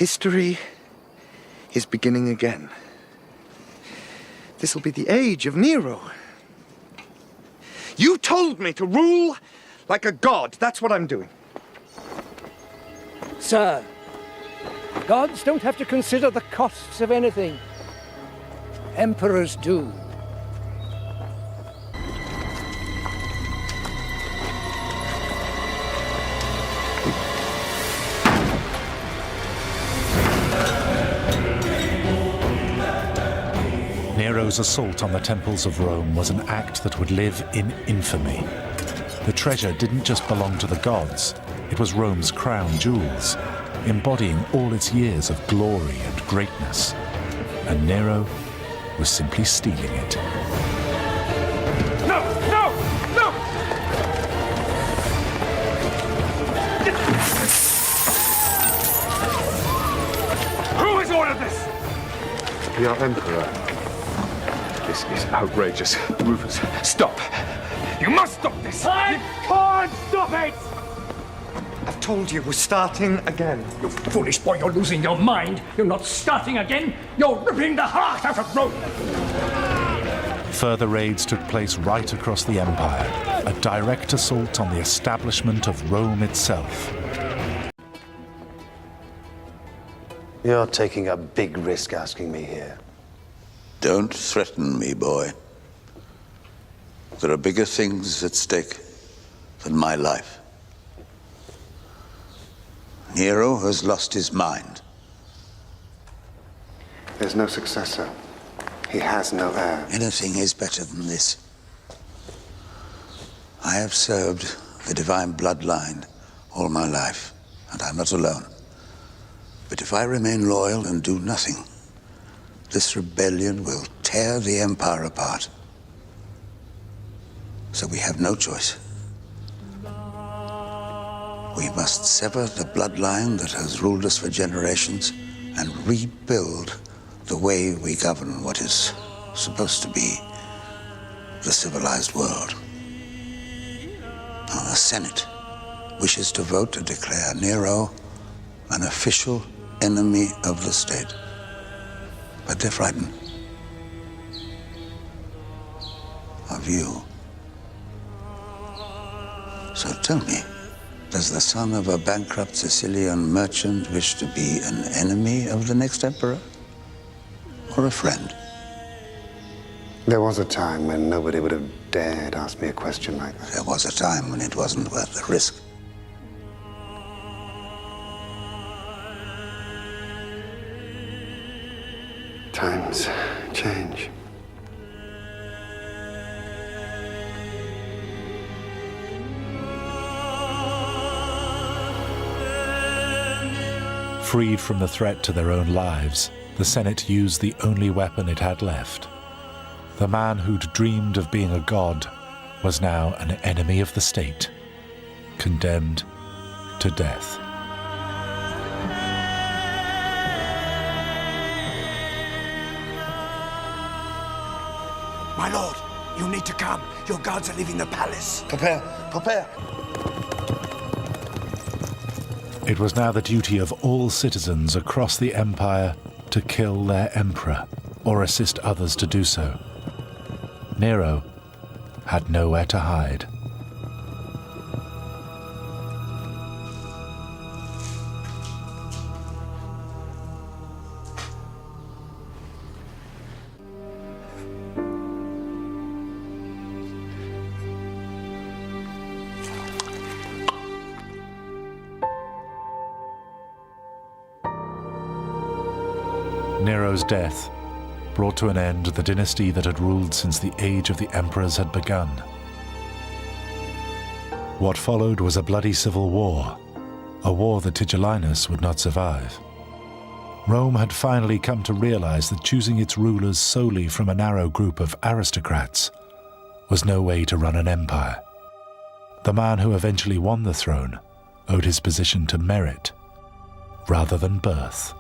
History is beginning again. This will be the age of Nero. You told me to rule like a god. That's what I'm doing. Sir, gods don't have to consider the costs of anything. Emperors do. Nero's assault on the temples of Rome was an act that would live in infamy. The treasure didn't just belong to the gods, it was Rome's crown jewels, embodying all its years of glory and greatness. And Nero was simply stealing it. No! No! No! Who has ordered this? The Emperor. This is outrageous. Rufus, stop. You must stop this! I can't stop it! I've told you, we're starting again. You foolish boy, you're losing your mind. You're not starting again. You're ripping the heart out of Rome. Further raids took place right across the empire, a direct assault on the establishment of Rome itself. You're taking a big risk asking me here. Don't threaten me, boy. There are bigger things at stake than my life. Nero has lost his mind. There's no successor. He has no heir. Anything is better than this. I have served the divine bloodline all my life, and I'm not alone. But if I remain loyal and do nothing, this rebellion will tear the empire apart. So we have no choice. We must sever the bloodline that has ruled us for generations and rebuild the way we govern what is supposed to be the civilized world. Now, the Senate wishes to vote to declare Nero an official enemy of the state. But they're frightened of you. So tell me, does the son of a bankrupt Sicilian merchant wish to be an enemy of the next emperor? Or a friend? There was a time when nobody would have dared ask me a question like that. There was a time when it wasn't worth the risk. Times change. Freed from the threat to their own lives, the Senate used the only weapon it had left. The man who'd dreamed of being a god was now an enemy of the state, condemned to death. My lord, you need to come. Your guards are leaving the palace. Prepare, prepare! It was now the duty of all citizens across the empire to kill their emperor or assist others to do so. Nero had nowhere to hide. Nero's death brought to an end the dynasty that had ruled since the age of the emperors had begun. What followed was a bloody civil war, a war that Tigellinus would not survive. Rome had finally come to realize that choosing its rulers solely from a narrow group of aristocrats was no way to run an empire. The man who eventually won the throne owed his position to merit rather than birth.